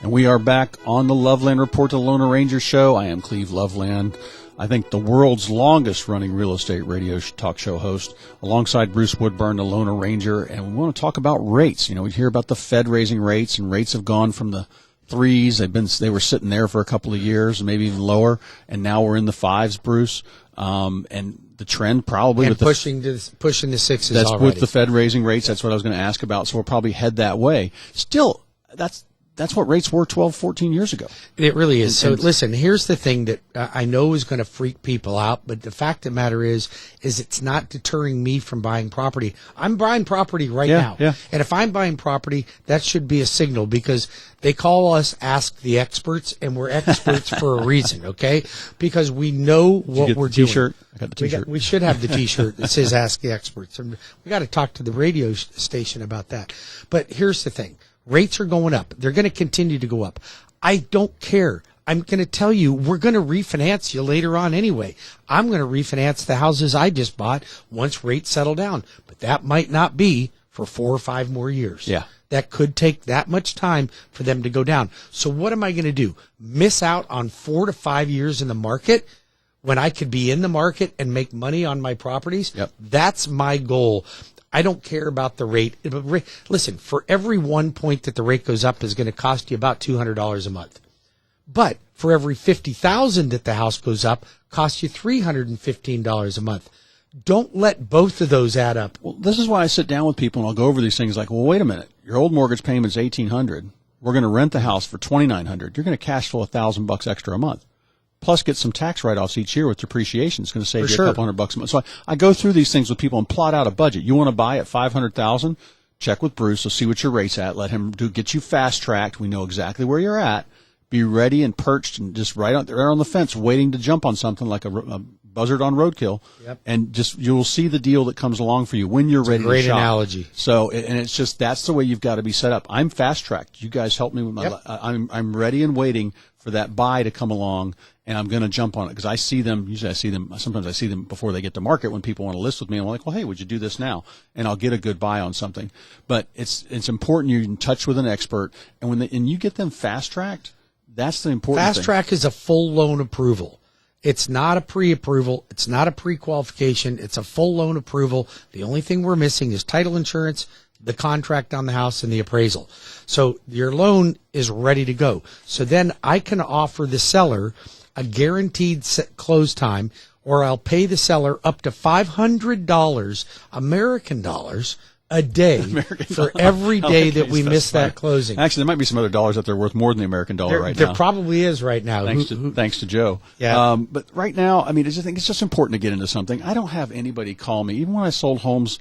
And we are back on the Loveland Report to the Loner Ranger Show. I am Cleve Loveland, I think the world's longest-running real estate radio talk show host, alongside Bruce Woodburn, the Loner Ranger. And we want to talk about rates. You know, we hear about the Fed raising rates, and rates have gone from the threes. They were sitting there for a couple of years, maybe even lower, and now we're in the fives, Bruce. And the trend probably and with pushing the sixes. That's already. with the Fed raising rates. That's what I was going to ask about. So we'll probably head that way. Still, that's what rates were 12, 14 years ago. It really is. So listen, here's the thing that I know is going to freak people out, but the fact of the matter is it's not deterring me from buying property. I'm buying property right now. Yeah. And if I'm buying property, that should be a signal, because they call us Ask the Experts, and we're experts for a reason, okay? Because we know what we're doing. T-shirt? I got the T-shirt. We should have the T-shirt that says Ask the Experts. And we got to talk to the radio station about that. But here's the thing. Rates are going up. They're going to continue to go up. I don't care. I'm going to tell you, we're going to refinance you later on anyway. I'm going to refinance the houses I just bought once rates settle down. But that might not be for 4 or 5 more years. Yeah. That could take that much time for them to go down. So what am I going to do? Miss out on 4 to 5 years in the market when I could be in the market and make money on my properties? Yep. That's my goal. I don't care about the rate. Listen, for every 1 point that the rate goes up is going to cost you about $200 a month. But for every $50,000 that the house goes up, costs you $315 a month. Don't let both of those add up. Well, this is why I sit down with people and I'll go over these things like, well, wait a minute. Your old mortgage payment's $1,800. We're going to rent the house for $2,900. You're going to cash flow $1,000 extra a month. Plus get some tax write-offs each year with depreciation. It's going to save you a couple $100 a month. So I go through these things with people and plot out a budget. You want to buy at $500,000? Check with Bruce. He'll see what your rate's at. Let him get you fast-tracked. We know exactly where you're at. Be ready and perched and just right on the fence, waiting to jump on something like a buzzard on roadkill. Yep. And just you'll see the deal that comes along for you when you're ready to shop. Great analogy. So, and it's just that's the way you've got to be set up. I'm fast-tracked. You guys help me with my. Yep. I'm ready and waiting for that buy to come along, and I'm going to jump on it because I see them. Usually, sometimes I see them before they get to market when people want to list with me. I'm like, well, hey, would you do this now? And I'll get a good buy on something. But it's important you're in touch with an expert, and when you get them fast-tracked, that's the important thing. Fast track is a full loan approval. It's not a pre-approval. It's not a pre-qualification. It's a full loan approval. The only thing we're missing is title insurance, the contract on the house, and the appraisal. So your loan is ready to go. So then I can offer the seller a guaranteed close time, or I'll pay the seller up to $500 American dollars a day for every day that we miss that closing. Actually, there might be some other dollars out there worth more than the American dollar right now. There probably is right now. Thanks to Joe. Yeah. But right now, I mean, I think it's just important to get into something. I don't have anybody call me, even when I sold homes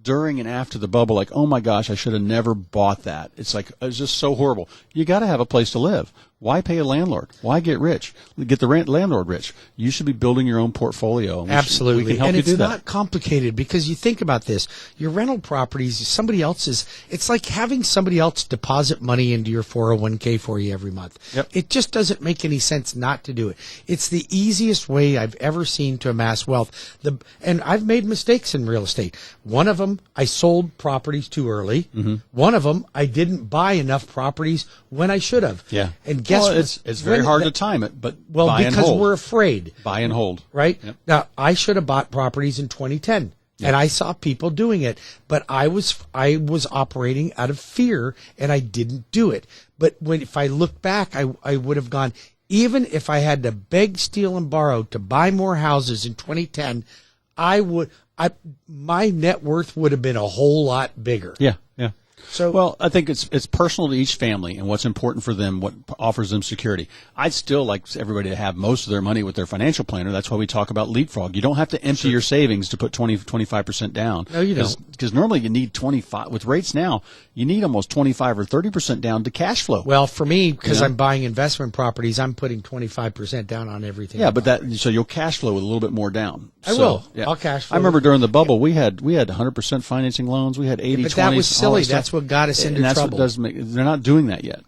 during and after the bubble, like, oh my gosh, I should have never bought that. It's like, it's just so horrible. You got to have a place to live. Why pay a landlord? Why get rich? Get the landlord rich. You should be building your own portfolio. Absolutely. We can help and you do that. It's not complicated, because you think about this. Your rental properties, somebody else's, it's like having somebody else deposit money into your 401k for you every month. Yep. It just doesn't make any sense not to do it. It's the easiest way I've ever seen to amass wealth. And I've made mistakes in real estate. One of them, I sold properties too early. Mm-hmm. One of them, I didn't buy enough properties when I should have. Yeah. And guess what? It's very hard to time it, but buy and because hold. we're afraid. Buy and hold. Right? Yep. Now, I should have bought properties in 2010. Yep. And I saw people doing it, but I was operating out of fear, and I didn't do it. But if I look back, I would have gone, even if I had to beg, steal, and borrow to buy more houses in 2010, my net worth would have been a whole lot bigger. Yeah, yeah. So, well, I think it's personal to each family and what's important for them, what offers them security. I'd still like everybody to have most of their money with their financial planner. That's why we talk about leapfrog. You don't have to empty your savings to put 25% down. No, you don't. Because normally you need 25. With rates now, you need almost 25 or 30% down to cash flow. Well, for me, because I'm buying investment properties, I'm putting 25% down on everything. Yeah, so you'll cash flow with a little bit more down. I will. Yeah. I'll cash flow. I remember during the bubble, we had 100% financing loans. We had 80, but 20s. that was silly. That's what got us into trouble. They're not doing that yet.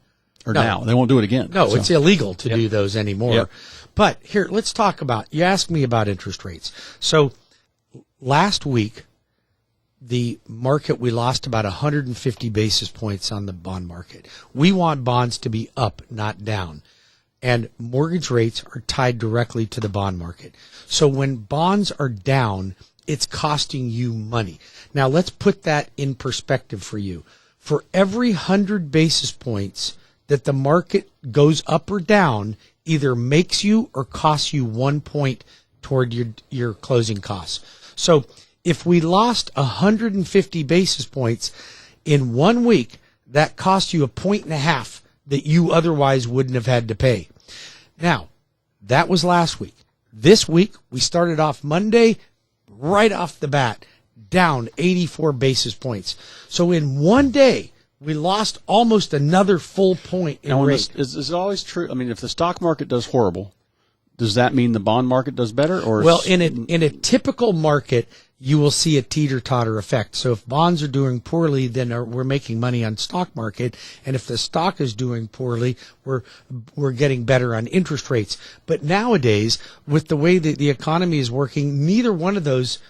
Now. They won't do it again. No, it's illegal to do those anymore. Yep. But here, let's talk about, you asked me about interest rates. So last week, the market, we lost about 150 basis points on the bond market. We want bonds to be up, not down. And mortgage rates are tied directly to the bond market. So when bonds are down, it's costing you money. Now let's put that in perspective for you. For every 100 basis points that the market goes up or down, either makes you or costs you 1 point toward your closing costs. So if we lost 150 basis points in 1 week, that cost you 1.5 points that you otherwise wouldn't have had to pay. Now, that was last week. This week, we started off Monday, right off the bat, down 84 basis points. So in 1 day, we lost almost another full point in rate. Is it always true? I mean, if the stock market does horrible, does that mean the bond market does better? Or well, in a typical market, you will see a teeter-totter effect. So if bonds are doing poorly, then we're making money on stock market. And if the stock is doing poorly, we're getting better on interest rates. But nowadays, with the way that the economy is working, neither one of those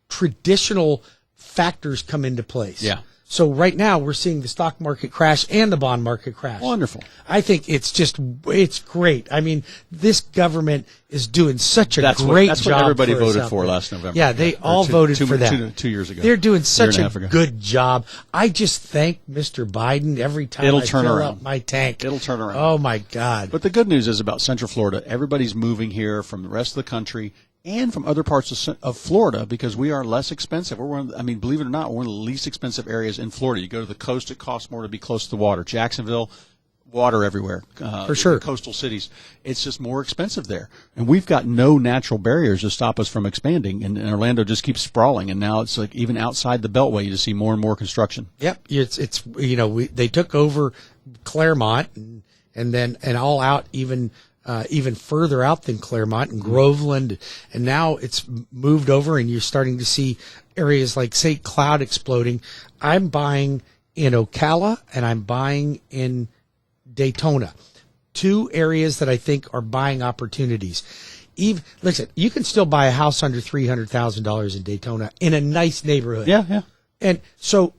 traditional factors come into place. Yeah. So right now we're seeing the stock market crash and the bond market crash. Wonderful. I think it's great. I mean, this government is doing such a great job. That's what everybody for us voted out for there. last November. Yeah, they all voted for that. 2 years ago. They're doing such a ago. good job. I just thank Mr. Biden every time It'll I turn fill around. up my tank. It'll turn around. Oh my God. But the good news is about Central Florida. Everybody's moving here from the rest of the country and from other parts of Florida because we are less expensive. Believe it or not, we're one of the least expensive areas in Florida. You go to the coast, it costs more to be close to the water. Jacksonville, water everywhere. For sure. Coastal cities. It's just more expensive there. And we've got no natural barriers to stop us from expanding. And Orlando just keeps sprawling. And now it's like even outside the Beltway, you just see more and more construction. Yep. They took over Claremont and all out even further out than Claremont and Groveland, and now it's moved over and you're starting to see areas like St. Cloud exploding. I'm buying in Ocala and I'm buying in Daytona, two areas that I think are buying opportunities. Listen, you can still buy a house under $300,000 in Daytona in a nice neighborhood. Yeah. And so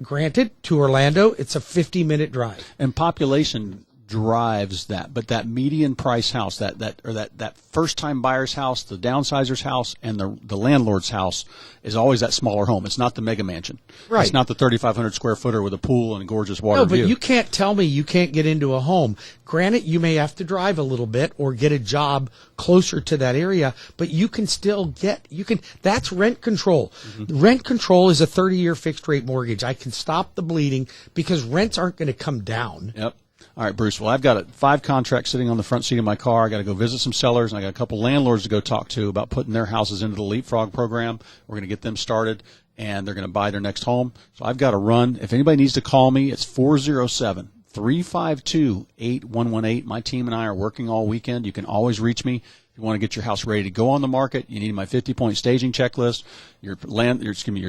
granted, to Orlando, it's a 50-minute drive. And population drives that, but that median price house, that first time buyer's house, the downsizer's house, and the landlord's house is always that smaller home. It's not the mega mansion. Right. It's not the 3,500 square footer with a pool and a gorgeous water view. No, but you can't tell me you can't get into a home. Granted, you may have to drive a little bit or get a job closer to that area, but you can still that's rent control. Mm-hmm. Rent control is a 30-year fixed rate mortgage. I can stop the bleeding because rents aren't going to come down. Yep. All right, Bruce. Well, I've got 5 contracts sitting on the front seat of my car. I got to go visit some sellers, and I got a couple landlords to go talk to about putting their houses into the Leapfrog program. We're going to get them started, and they're going to buy their next home. So I've got to run. If anybody needs to call me, it's 407-352-8118. My team and I are working all weekend. You can always reach me. If you want to get your house ready to go on the market, you need my 50-point staging checklist. Your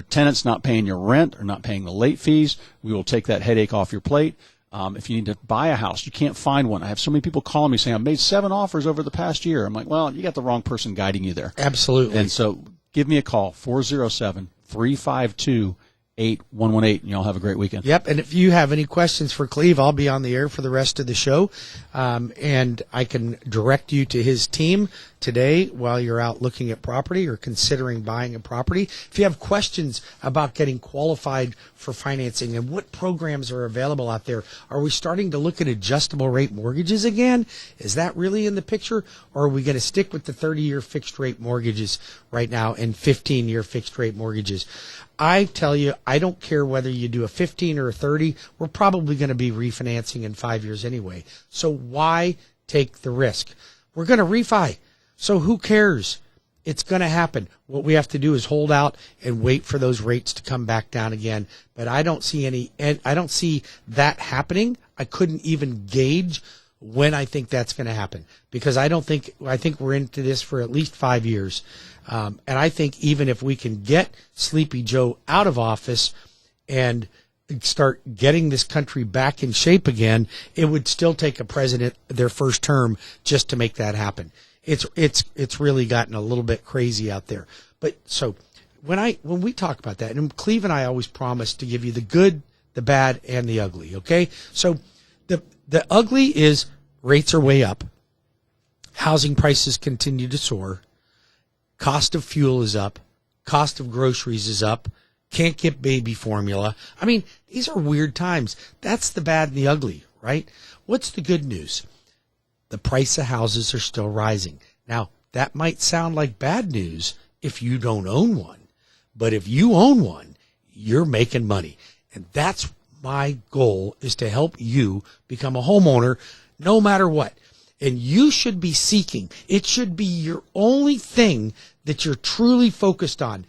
tenant's not paying your rent or not paying the late fees. We will take that headache off your plate. If you need to buy a house, you can't find one. I have so many people calling me saying, I've made 7 offers over the past year. I'm like, well, you got the wrong person guiding you there. Absolutely. And so give me a call, 407-352-8118, and y'all have a great weekend. Yep. And if you have any questions for Cleve, I'll be on the air for the rest of the show. And I can direct you to his team today while you're out looking at property or considering buying a property. If you have questions about getting qualified for financing and what programs are available out there, are we starting to look at adjustable rate mortgages again? Is that really in the picture? Or are we going to stick with the 30-year fixed rate mortgages right now and 15-year fixed rate mortgages? I tell you, I don't care whether you do a 15 or a 30. We're probably going to be refinancing in 5 years anyway. So why take the risk? We're going to refi. So who cares? It's going to happen. What we have to do is hold out and wait for those rates to come back down again. But I don't see that happening. I couldn't even gauge when I think that's going to happen because I think we're into this for at least 5 years. And I think even if we can get Sleepy Joe out of office and start getting this country back in shape again, it would still take a president their first term just to make that happen. It's really gotten a little bit crazy out there. But so when we talk about that, and Cleve and I always promise to give you the good, the bad, and the ugly. Okay, so the ugly is rates are way up, housing prices continue to soar, cost of fuel is up, cost of groceries is up, can't get baby formula. I mean, these are weird times. That's the bad and the ugly, right? What's the good news? The price of houses are still rising. Now, that might sound like bad news if you don't own one, but if you own one, you're making money. And that's my goal, is to help you become a homeowner no matter what. And you should be seeking. It should be your only thing that you're truly focused on.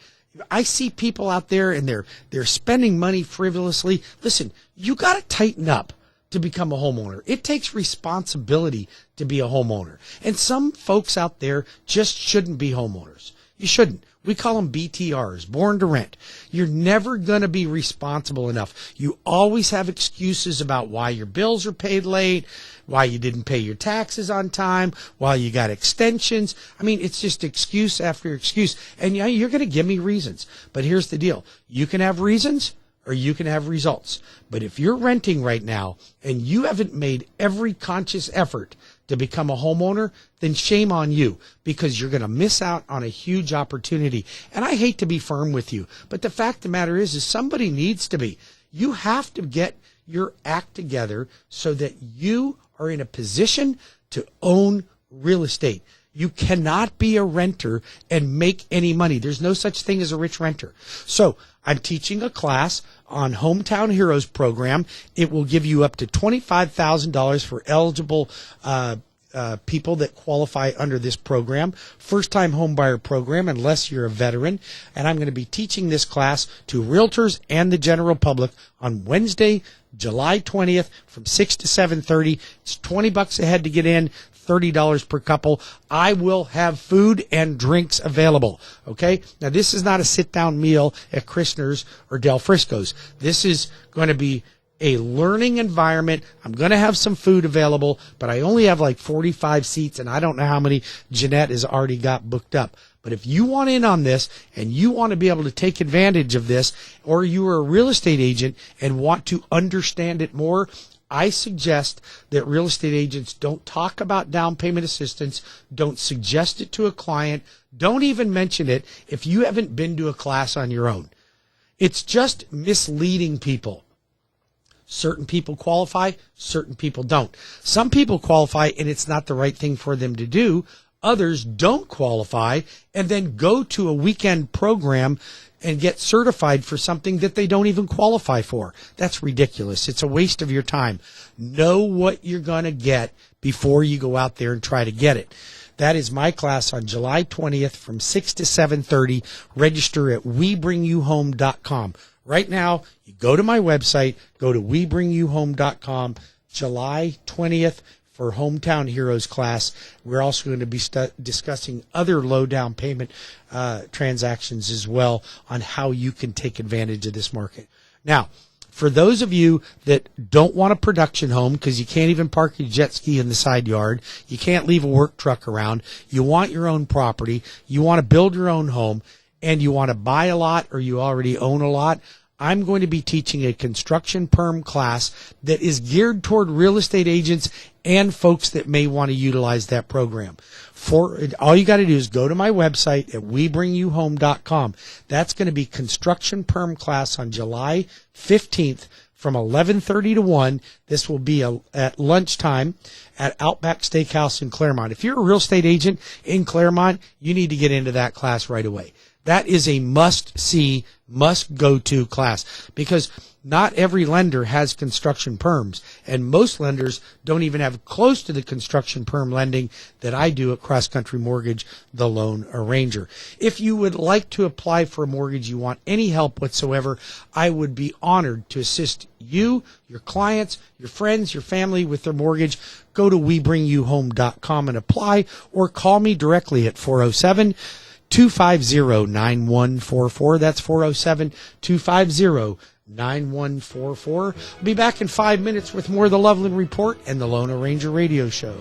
I see people out there and they're spending money frivolously. Listen, you got to tighten up to become a homeowner. It takes responsibility to be a homeowner. And some folks out there just shouldn't be homeowners. You shouldn't. We call them BTRs, born to rent. You're never going to be responsible enough. You always have excuses about why your bills are paid late, why you didn't pay your taxes on time, why you got extensions. I mean, it's just excuse after excuse. And yeah, you're going to give me reasons. But here's the deal. You can have reasons or you can have results. But if you're renting right now and you haven't made every conscious effort to become a homeowner, then shame on you, because you're going to miss out on a huge opportunity. And I hate to be firm with you, but the fact of the matter is somebody needs to be. You have to get your act together so that you are in a position to own real estate. You cannot be a renter and make any money. There's no such thing as a rich renter. So I'm teaching a class on Hometown Heroes program. It will give you up to $25,000 for eligible people that qualify under this program. First-time homebuyer program, unless you're a veteran. And I'm going to be teaching this class to realtors and the general public on Wednesday, July 20th from 6 to 7:30. It's $20 a head to get in, $30 per couple. I will have food and drinks available. Okay. Now, this is not a sit-down meal at Krishner's or Del Frisco's. This is going to be a learning environment. I'm going to have some food available, but I only have like 45 seats, and I don't know how many Jeanette has already got booked up. But if you want in on this and you want to be able to take advantage of this, or you are a real estate agent and want to understand it more, I suggest that real estate agents don't talk about down payment assistance, don't suggest it to a client, don't even mention it if you haven't been to a class on your own. It's just misleading people. Certain people qualify, certain people don't. Some people qualify and it's not the right thing for them to do. Others don't qualify and then go to a weekend program and get certified for something that they don't even qualify for. That's ridiculous. It's a waste of your time. Know what you're going to get before you go out there and try to get it. That is my class on July 20th from 6 to 7:30. Register at WeBringYouHome.com. Right now, you go to my website, go to WeBringYouHome.com, July 20th for Hometown Heroes class. We're also going to be discussing other low down payment transactions as well on how you can take advantage of this market. Now, for those of you that don't want a production home because you can't even park your jet ski in the side yard, you can't leave a work truck around, you want your own property, you want to build your own home, and you want to buy a lot or you already own a lot, I'm going to be teaching a construction perm class that is geared toward real estate agents and folks that may want to utilize that program. All you got to do is go to my website at WeBringYouHome.com. That's going to be construction perm class on July 15th from 11:30 to 1. This will be at lunchtime at Outback Steakhouse in Claremont. If you're a real estate agent in Claremont, you need to get into that class right away. That is a must-see, must-go-to class because not every lender has construction perms, and most lenders don't even have close to the construction perm lending that I do at CrossCountry Mortgage, the loan arranger. If you would like to apply for a mortgage, you want any help whatsoever, I would be honored to assist you, your clients, your friends, your family with their mortgage. Go to WeBringYouHome.com and apply, or call me directly at 407-250-9144. That's 407-250-9144. I'll be back in 5 minutes with more of the Loveland Report and the Loan Arranger Radio Show.